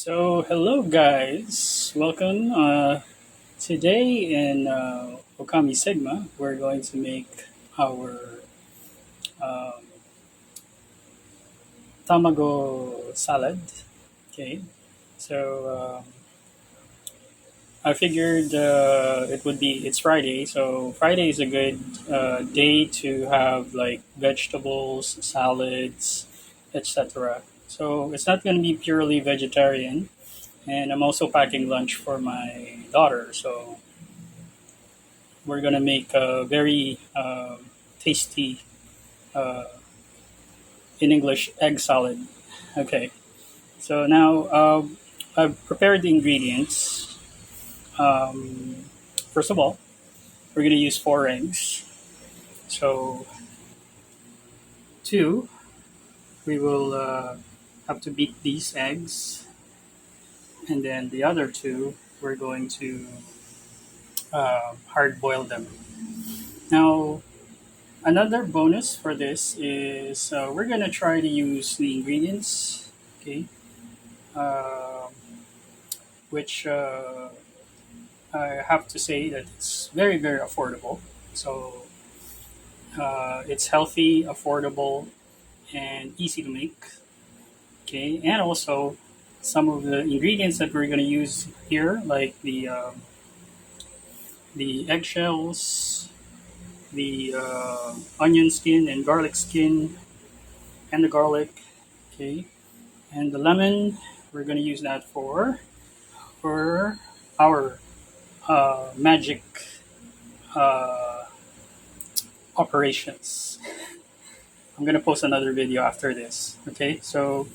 So, hello guys, welcome. Today in ôKAMI.sigma, we're going to make our um, Tamago salad. Okay, so I figured it's Friday, so Friday is a good day to have like vegetables, salads, etc. So, it's not going to be purely vegetarian, and I'm also packing lunch for my daughter, so we're gonna make a very tasty, uh, in English, egg salad. Okay, so now I've prepared the ingredients. Um, First of all, we're gonna use four eggs. So two, we will have to beat these eggs, and then the other two, we're going to hard boil them. Now, another bonus for this is we're gonna try to use the ingredients, okay, uh, which I have to say that it's very very affordable. So it's healthy, affordable, and easy to make. Okay, and also some of the ingredients that we're gonna use here, like the eggshells, the onion skin and garlic skin, and the garlic. Okay, and the lemon, we're going to use that for our magic uh, operations. I'm going to post another video after this. Okay, so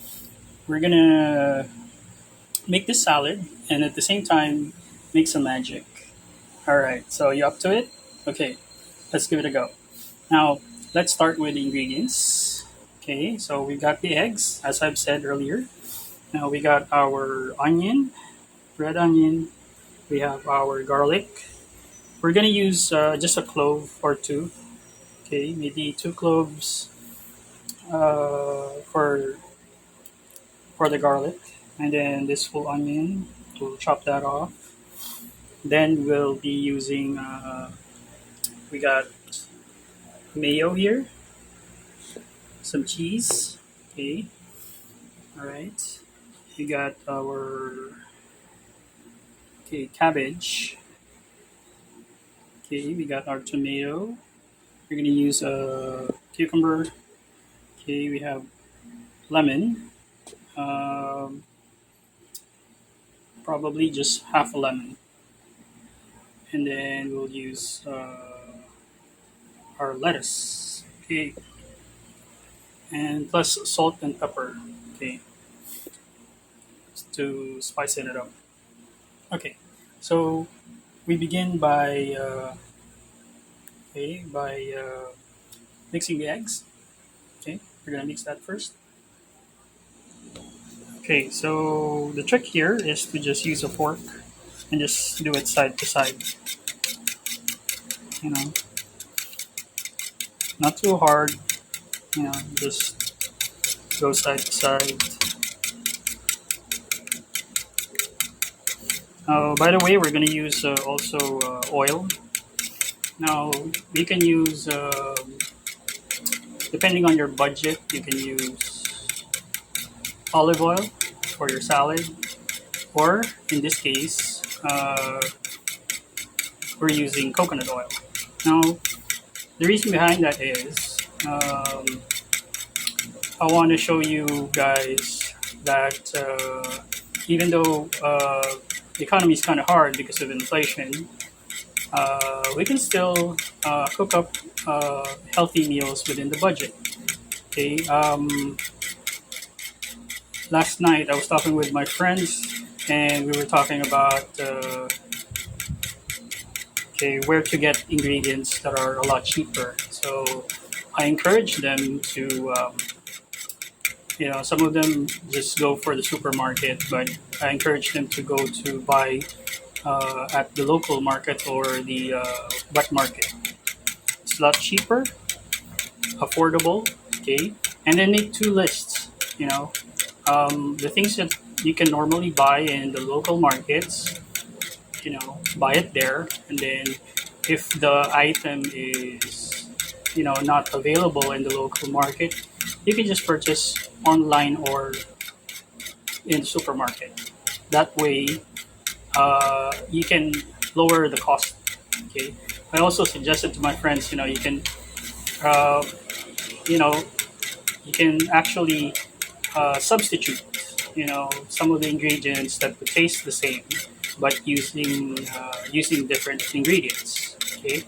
we're going to make this salad and at the same time make some magic. All right, so you up to it? Okay, let's give it a go. Now, let's start with the ingredients. Okay, so we got the eggs, as I've said earlier. Now we got our onion, red onion. We have our garlic. We're gonna use just a clove or two. Okay, maybe two cloves for the garlic, and then this full onion. We'll chop that off. Then we'll be using. We got mayo here, some cheese. Okay, all right. We got our cabbage. Okay, we got our tomato. We're gonna use a cucumber. Okay, we have lemon. Um, Probably just half a lemon, and then we'll use our lettuce. Okay, and plus salt and pepper. Okay, to spice it up. Okay, so we begin by mixing the eggs. Okay, we're gonna mix that first. Okay, so the trick here is to just use a fork and just do it side to side. You know, not too hard. You know, just go side to side. By the way, we're gonna use also oil. Now you can use, depending on your budget, you can use olive oil for your salad, or in this case, we're using coconut oil. Now, the reason behind that is I want to show you guys that even though the economy is kind of hard because of inflation, we can still cook up healthy meals within the budget. Okay. Last night I was talking with my friends, and we were talking about where to get ingredients that are a lot cheaper. So I encourage them to, some of them just go for the supermarket, but I encourage them to go to buy at the local market or the wet market. It's a lot cheaper, affordable, okay, and then make two lists. The things that you can normally buy in the local markets, buy it there, and then if the item is, not available in the local market, you can just purchase online or in the supermarket. That way, you can lower the cost. Okay. I also suggested to my friends, uh, you know, you can actually substitute, some of the ingredients that would taste the same, but using different ingredients. Okay,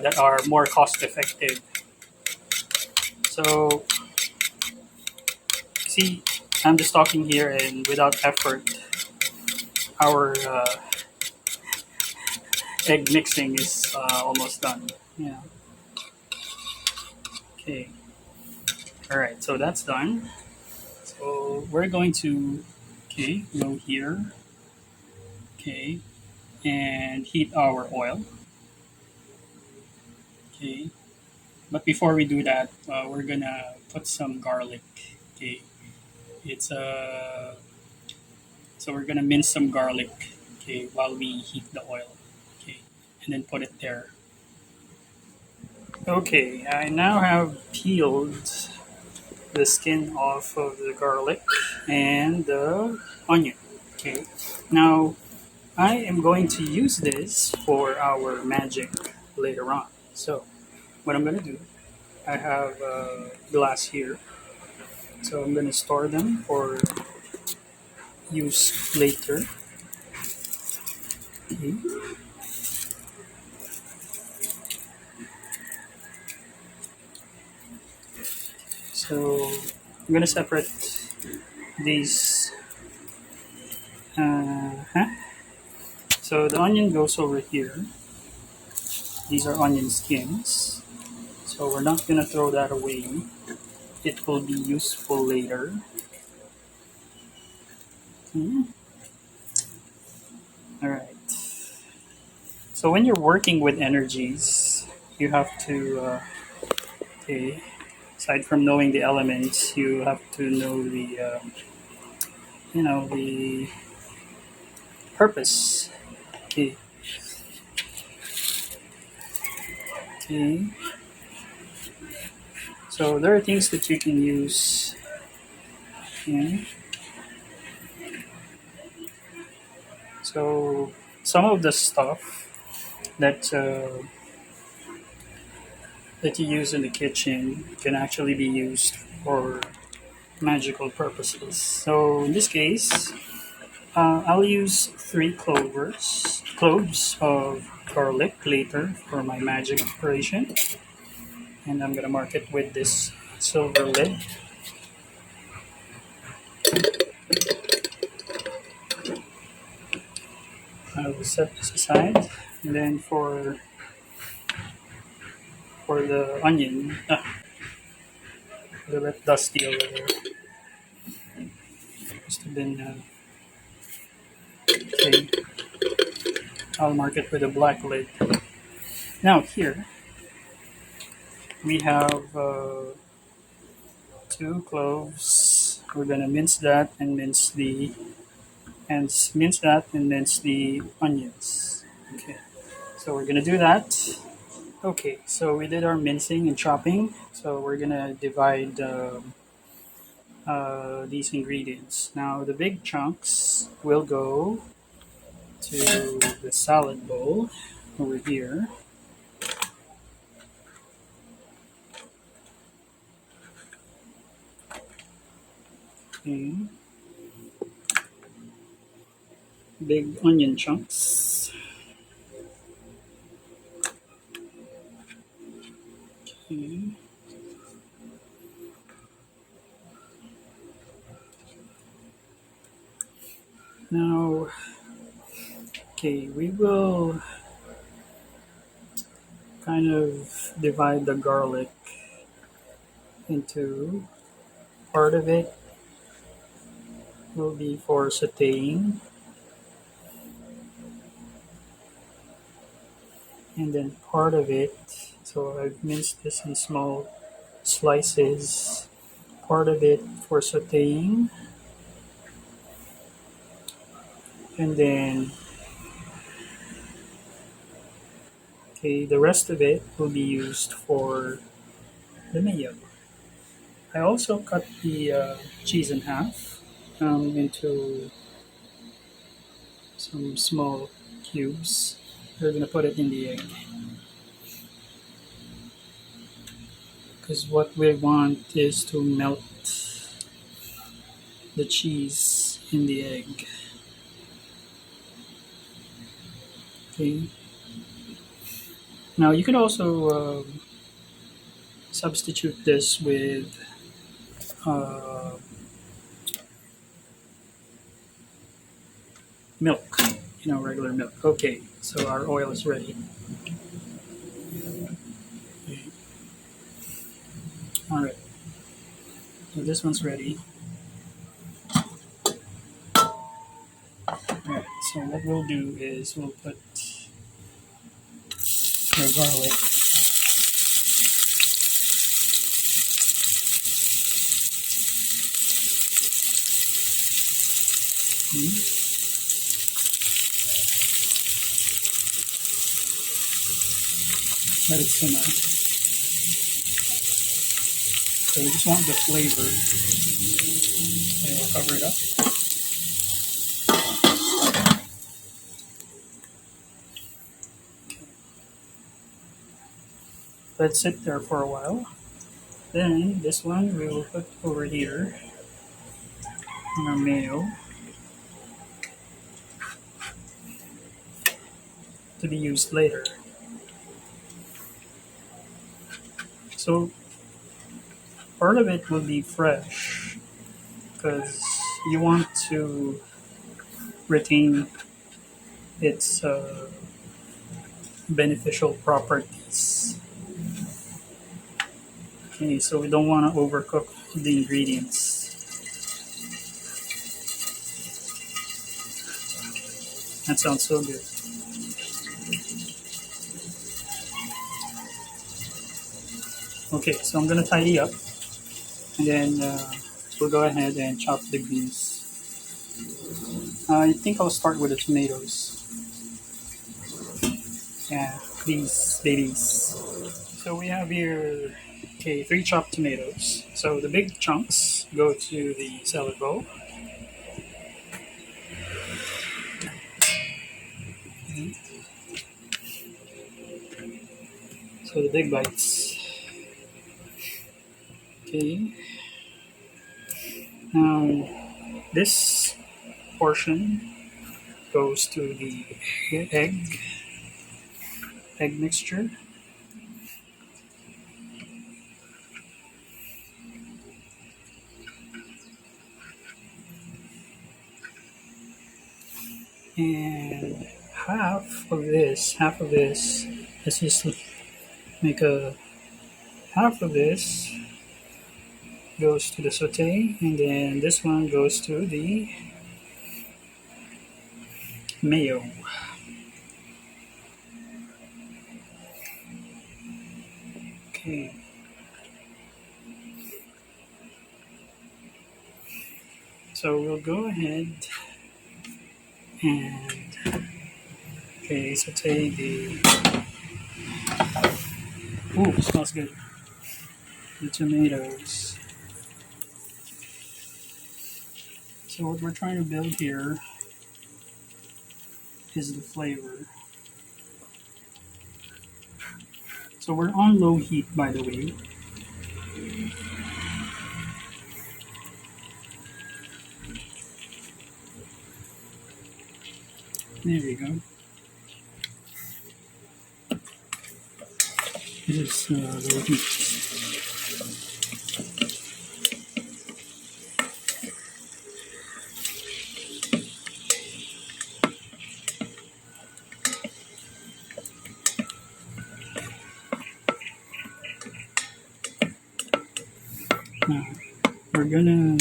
that are more cost effective. So see, I'm just talking here, and without effort, our egg mixing is almost done. Yeah. Okay. All right. So that's done. So we're going to, go here. Okay, and heat our oil. Okay. But before we do that, we're gonna put some garlic. Okay. It's So we're gonna mince some garlic. Okay, while we heat the oil. Okay, and then put it there. Okay, I now have peeled the skin off of the garlic and the onion. Okay, now I am going to use this for our magic later on. So what I'm gonna do, I have a glass here, so I'm gonna store them for use later. Okay. So I'm gonna separate these. Huh? So the onion goes over here. These are onion skins. So we're not gonna throw that away. It will be useful later. Hmm. All right. So when you're working with energies, you have to, okay, aside from knowing the elements, you have to know the purpose. Okay. Okay. So there are things that you can use. Okay. So some of the stuff that that you use in the kitchen can actually be used for magical purposes. So in this case, I'll use three cloves of garlic later for my magic operation, and I'm gonna mark it with this silver lid. I will set this aside, and then for the onion, a little bit dusty over there. Must have been okay. I'll mark it with a black lid. Now here we have two cloves. We're gonna mince that and mince the onions. Okay, so we're gonna do that. Okay, so we did our mincing and chopping. So we're gonna divide these ingredients. Now the big chunks will go to the salad bowl over here. Okay. Big onion chunks. Okay. Now, okay, we will kind of divide the garlic into part of it will be for sauteing, and then part of it, so I've minced this in small slices, part of it for sauteing, and then okay, the rest of it will be used for the mayo. I also cut the cheese in half into some small cubes. We're gonna put it in the egg because what we want is to melt the cheese in the egg. Okay. Now you could also substitute this with uh, milk, regular milk. Okay, so our oil is ready. All right, so this one's ready. All right, so what we'll do is we'll put our garlic. Hmm. Let it simmer. So we just want the flavor. And we'll cover it up. Let it sit there for a while. Then this one we will put over here in our mayo to be used later. So part of it will be fresh because you want to retain its beneficial properties. Okay, so we don't want to overcook the ingredients. That sounds so good. Okay, so I'm gonna tidy up, and then we'll go ahead and chop the greens. I think I'll start with the tomatoes. Yeah, these babies. So we have here, okay, 3 chopped tomatoes. So the big chunks go to the salad bowl. So the big bites. Okay. Now this portion goes to the egg mixture. And half of this, let's just make a half of this goes to the saute, and then this one goes to the mayo. Okay. So we'll go ahead and saute the. Ooh, smells good. The tomatoes. So what we're trying to build here is the flavor. So we're on low heat, by the way. There we go. This is low heat. Now we're gonna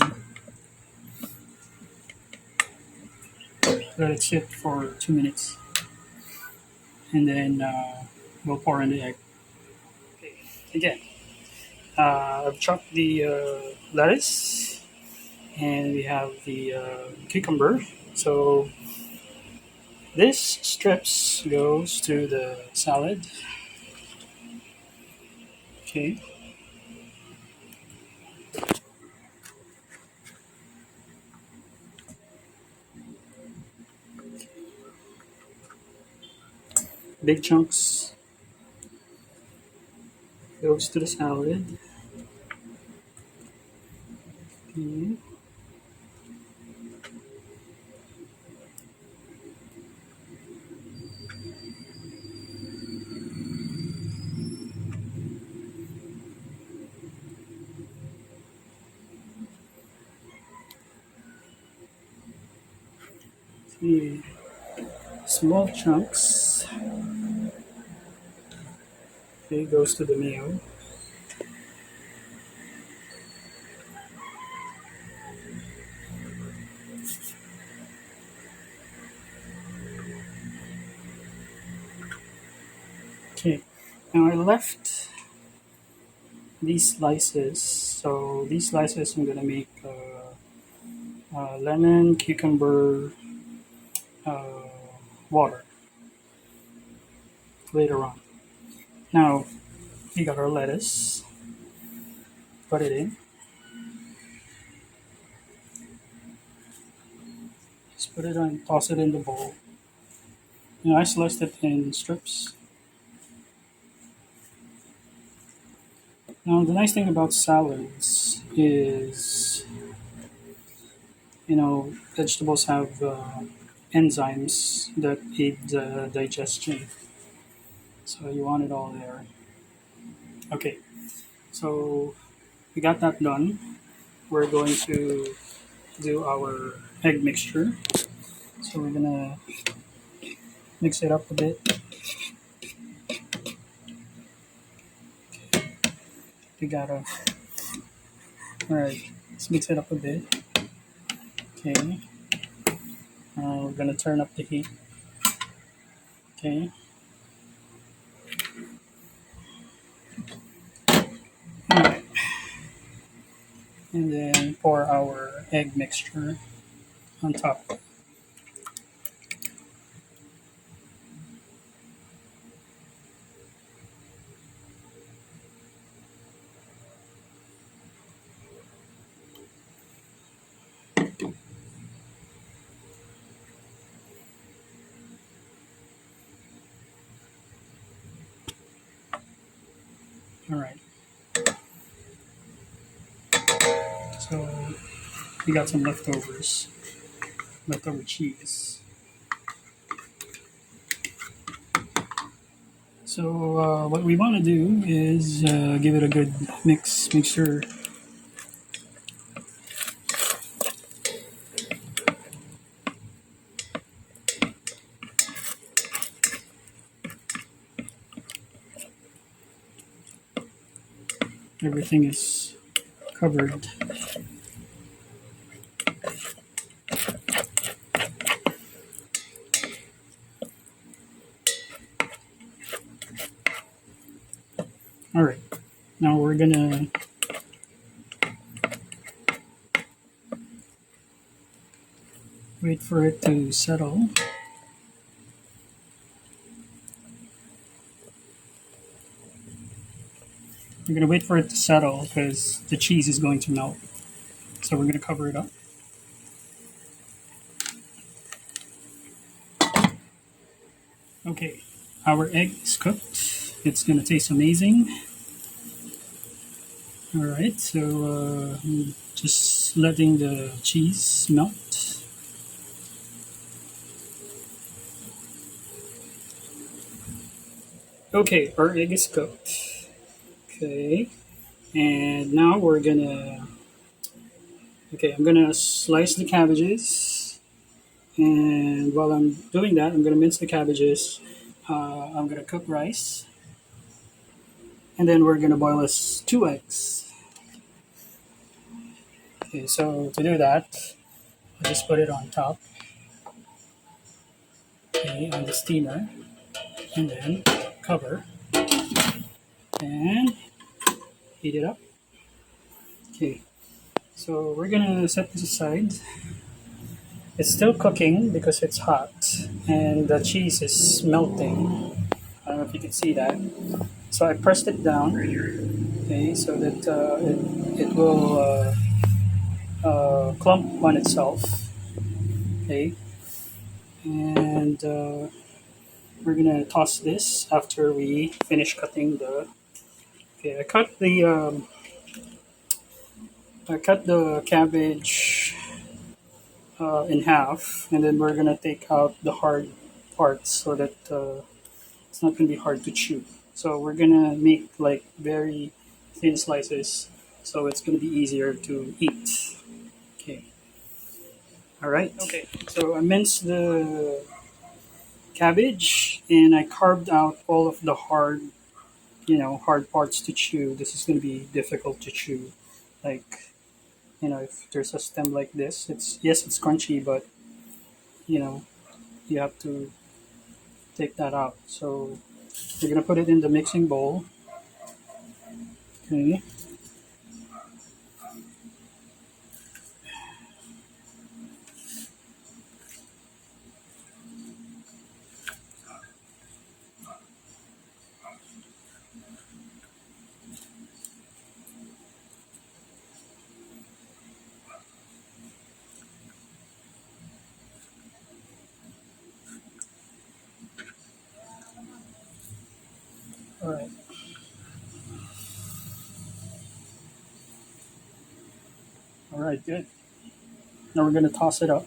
let it sit for 2 minutes, and then we'll pour in the egg. Okay. Again, I've chopped the lettuce, and we have the cucumber. So This strips goes to the salad. Okay. Big chunks goes to the salad. Okay. Okay. Small chunks. Okay, goes to the mayo. Okay. Now I left these slices. So these slices I'm gonna make lemon, cucumber, uh, water later on. Now we got our lettuce. Put it in. Just put it on. Toss it in the bowl. I sliced it in strips. Now the nice thing about salads is, vegetables have enzymes that aid the digestion. So you want it all there. Okay, so we got that done. We're going to do our egg mixture. So we're gonna mix it up a bit. We gotta, all right, let's mix it up a bit. Okay, we're gonna turn up the heat. Okay, all right, and then pour our egg mixture on top. All right, so we got some leftover cheese. So what we want to do is give it a good mix. Make sure everything is covered. All right, now we're gonna wait for it to settle. We're gonna wait for it to settle because the cheese is going to melt. So we're gonna cover it up. Okay, our egg is cooked. It's gonna taste amazing. All right, so just letting the cheese melt. Okay, our egg is cooked. Okay, and now we're gonna. Okay, I'm gonna slice the cabbages, and while I'm doing that, I'm gonna mince the cabbages. I'm gonna cook rice, and then we're gonna boil us 2 eggs. Okay, so to do that, I'll just put it on top, okay, on the steamer, and then cover and heat it up. Okay, so we're gonna set this aside. It's still cooking because it's hot, and the cheese is melting. I don't know if you can see that. So I pressed it down, okay, so that it will clump on itself, okay, and we're gonna toss this after we finish cutting the. Okay, I cut the cabbage in half, and then we're gonna take out the hard parts so that it's not gonna be hard to chew. So we're gonna make like very thin slices, so it's gonna be easier to eat. Okay. All right. Okay. So I minced the cabbage, and I carved out all of the hard parts to chew. This is gonna be difficult to chew, like if there's a stem like this, it's crunchy, but you know you have to take that out. So we're gonna put it in the mixing bowl. Okay. All right. All right. Good. Now we're gonna toss it up.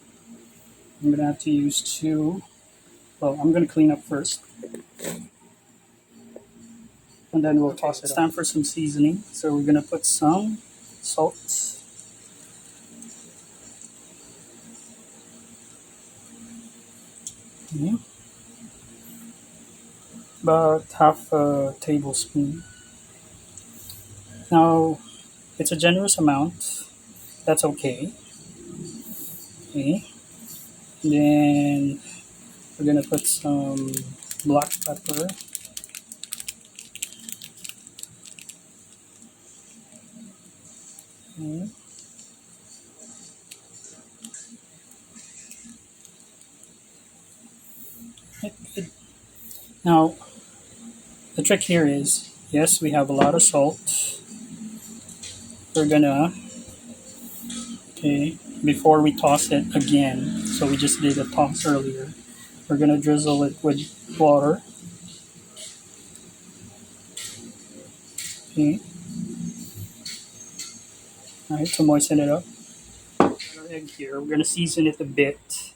I'm gonna have to use two. Well, I'm gonna clean up first, and then we'll toss it. It's time for some seasoning. So we're gonna put some salt. Okay. About half a tablespoon. Now it's a generous amount. That's okay. Okay. Then we're gonna put some black pepper. Okay. Good. Now the trick here is, yes, we have a lot of salt. We're gonna, okay, before we toss it again, so we just did a toss earlier, we're gonna drizzle it with water. Okay. All right, to moisten it up. Our egg here, we're gonna season it a bit.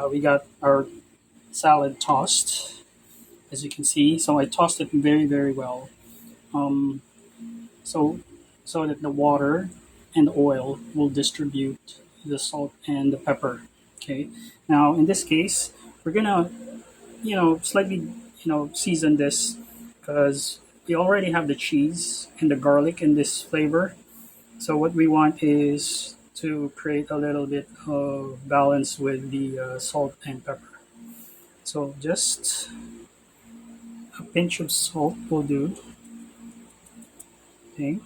We got our salad tossed, as you can see. So I tossed it very, very well. Um, so so that the water and the oil will distribute the salt and the pepper. Okay. Now in this case, we're gonna slightly season this because we already have the cheese and the garlic in this flavor. So what we want is to create a little bit of balance with the salt and pepper. So just a pinch of salt will do. Okay.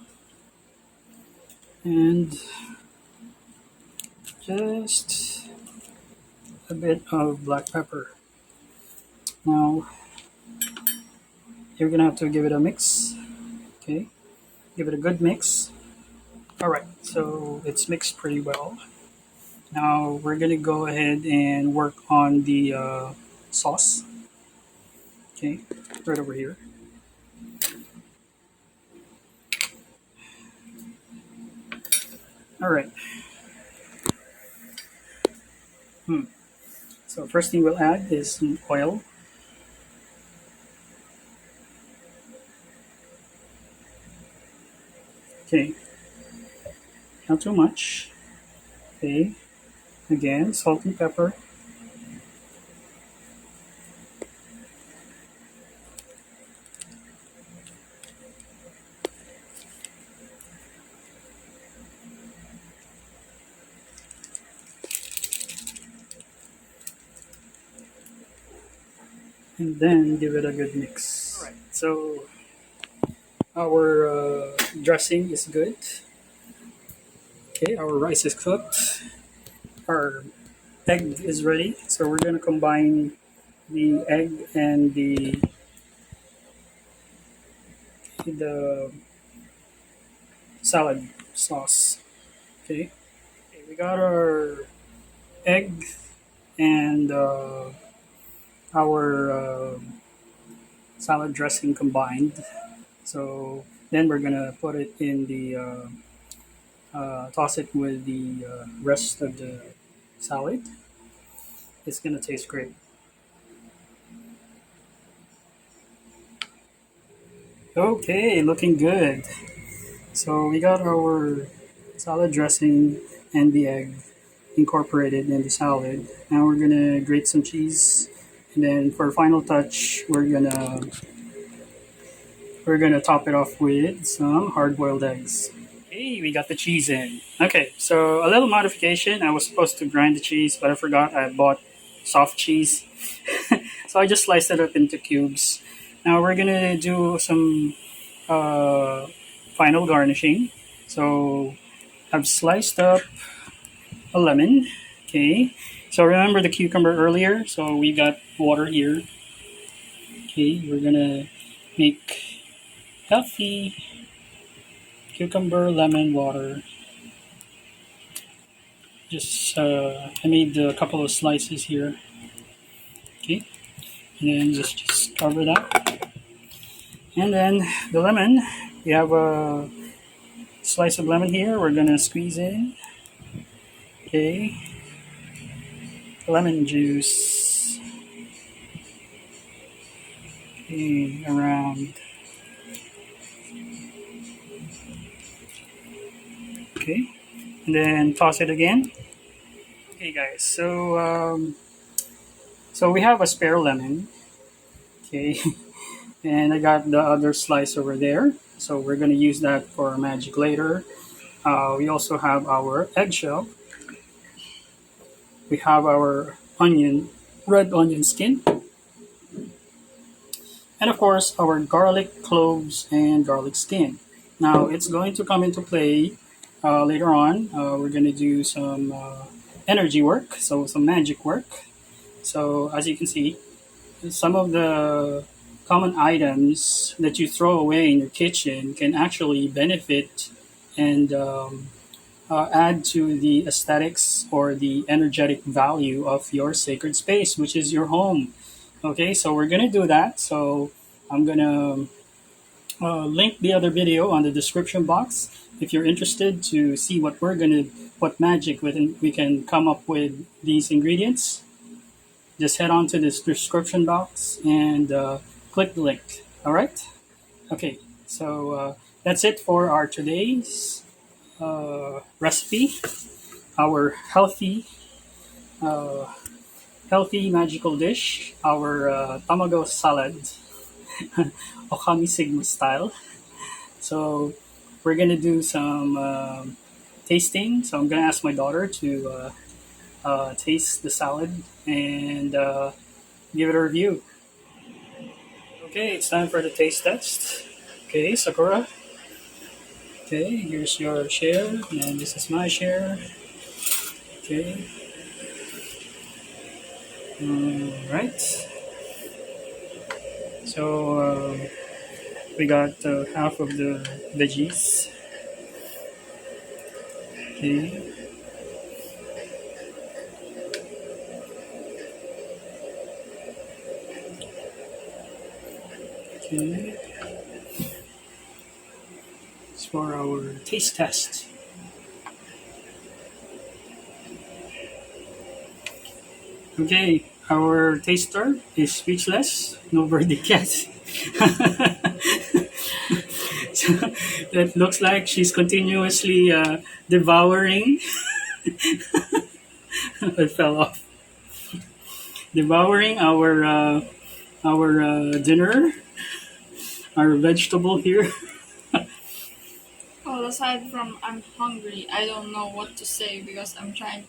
And just a bit of black pepper. Now you're gonna have to give it a mix. Okay. Give it a good mix. All right. So it's mixed pretty well. Now we're gonna go ahead and work on the sauce. Okay. Right over here. All right. So first thing we'll add is some oil. Okay. Not too much. Okay. Again, salt and pepper. And then give it a good mix. All right. So our dressing is good. Okay, our rice is cooked. Our egg is ready. So we're gonna combine the egg and the salad sauce. Okay. Okay, we got our egg and our salad dressing combined. So then we're gonna put it in the toss it with the rest of the salad. It's gonna taste great. Okay, looking good. So we got our salad dressing and the egg incorporated in the salad. Now we're gonna grate some cheese, and then for final touch, we're gonna top it off with some hard-boiled eggs. Hey, we got the cheese in. Okay, so a little modification. I was supposed to grind the cheese, but I forgot I bought soft cheese. So I just sliced it up into cubes. Now we're gonna do some uh, final garnishing. So I've sliced up a lemon. Okay, so remember the cucumber earlier? So we got water here. Okay, we're gonna make healthy cucumber lemon water. Just I made a couple of slices here. Okay, and then just cover that. And then the lemon, we have a slice of lemon here. We're gonna squeeze in. Okay, lemon juice. Okay, around. Okay, and then toss it again. Okay, guys. So we have a spare lemon. Okay, and I got the other slice over there. So we're gonna use that for magic later. We also have our eggshell. We have our onion, red onion skin, and of course our garlic cloves and garlic skin. Now it's going to come into play later on. We're going to do some energy work, so some magic work. So as you can see, some of the common items that you throw away in your kitchen can actually benefit and add to the aesthetics or the energetic value of your sacred space, which is your home. Okay, so we're gonna do that. So I'm gonna link the other video on the description box if you're interested to see what magic we can come up with these ingredients. Just head on to this description box and click the link. All right. Okay. So that's it for our today's recipe. Our uh, healthy magical dish. Our tamago salad, ôKAMI.sigma style. So we're gonna do some tasting. So I'm gonna ask my daughter to taste the salad and give it a review. Okay, it's time for the taste test. Okay, Sakura. Okay, here's your share, and this is my share. Okay. Right. So we got half of the veggies. Okay. Okay. It's for our taste test. Okay, our taster is speechless. No verdict yet. So it looks like she's continuously devouring. It fell off. Devouring our dinner, our vegetable here. Well, aside from I'm hungry, I don't know what to say because I'm trying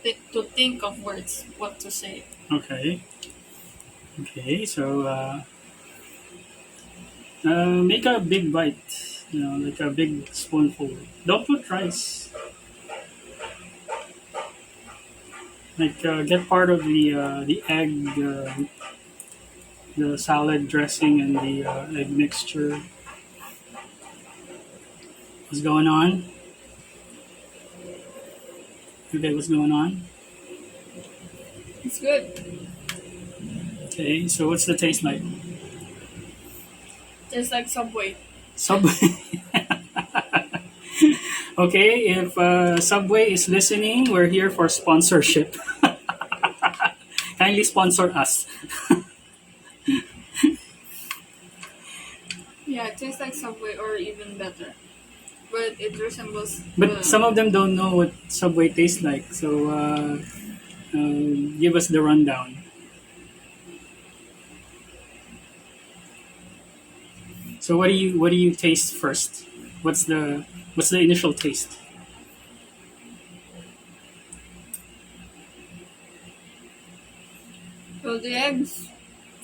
to think of words what to say. Okay. Okay. So make a big bite. Like a big spoonful. Don't put rice. Like get part of the egg, the salad dressing, and the egg mixture. What's going on? Okay, what's going on? It's good. Okay, so what's the taste like? Just like Subway. Subway. Okay, if Subway is listening, we're here for sponsorship. Kindly sponsor us. Yeah, it tastes like Subway or even better. But it resembles But some of them don't know what Subway tastes like, so give us the rundown. So what do you taste first? What's the initial taste? well, the eggs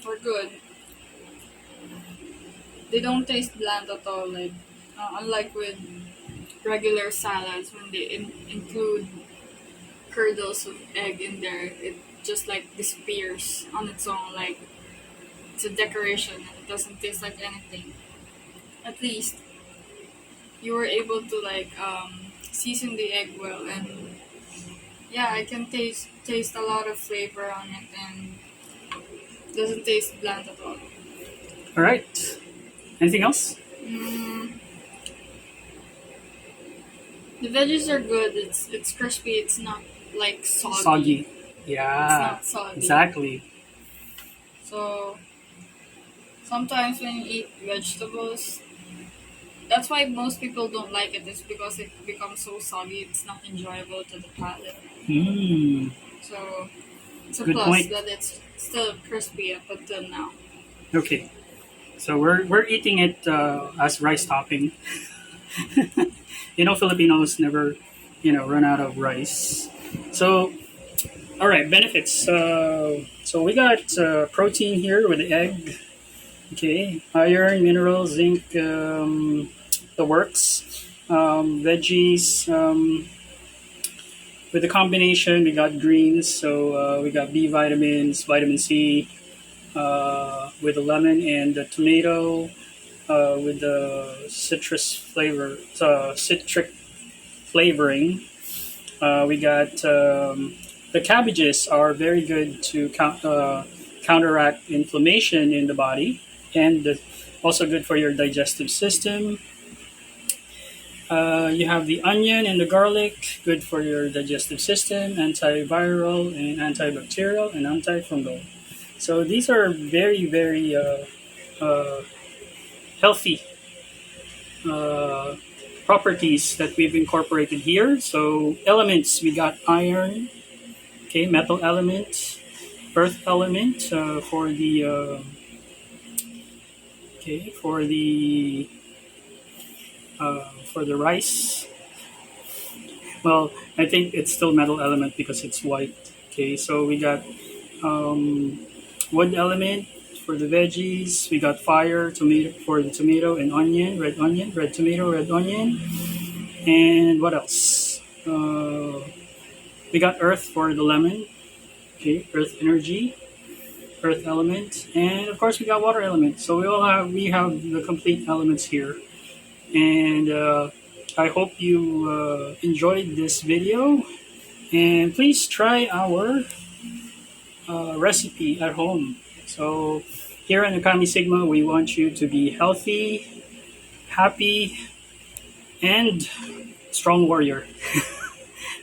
are good. They don't taste bland at all. Like unlike with regular salads when they include kernels of egg in there, it just like disappears on its own. Like it's a decoration and it doesn't taste like anything. At least you were able to like season the egg well, and yeah, I can taste a lot of flavor on it, and doesn't taste bland at all. All right. Anything else? Mm, the veggies are good. It's crispy. It's not like soggy. Soggy. It's Yeah. not soggy. Exactly. So sometimes when you eat vegetables, that's why most people don't like it. It's because it becomes so soggy. It's not enjoyable to the palate. Hmm. So it's a Good plus point. that it's still crispy up until now. Okay. So we're eating it as rice topping. Filipinos never, run out of rice. So, all right, benefits. So we got protein here with the egg. Okay, iron, minerals, zinc, the works. Veggies. With the combination, we got greens. So we got B vitamins, vitamin C, with the lemon and the tomato, with the citric flavoring. We got the cabbages are very good to counteract inflammation in the body, and also good for your digestive system. You have the onion and the garlic, good for your digestive system, antiviral and antibacterial and antifungal. So these are very, very uh, healthy uh, properties that we've incorporated here. So elements, we got iron, okay, metal element, earth element for the rice. Well, I think it's still metal element because it's white. Okay, so we got um, wood element for the veggies. We got fire tomato for the tomato and onion, red tomato, red onion, and what else? We got earth for the lemon. Okay, earth energy, earth element, and of course we got water element. So we have the complete elements here, and I hope you enjoyed this video. And please try our recipe at home. So here in ôKAMI.sigma, we want you to be healthy, happy, and strong warrior.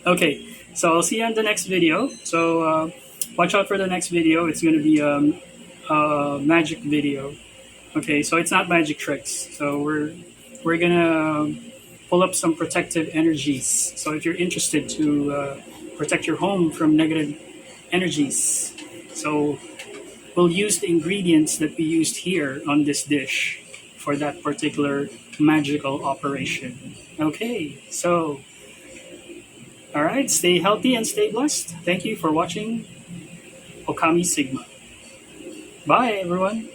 Okay, so I'll see you on the next video. So watch out for the next video. It's going to be a magic video. Okay, so it's not magic tricks. So we're gonna pull up some protective energies. So if you're interested to protect your home from negative energies, so we'll use the ingredients that we used here on this dish for that particular magical operation. Okay, so all right, stay healthy and stay blessed. Thank you for watching ôKAMI.sigma. Bye, everyone.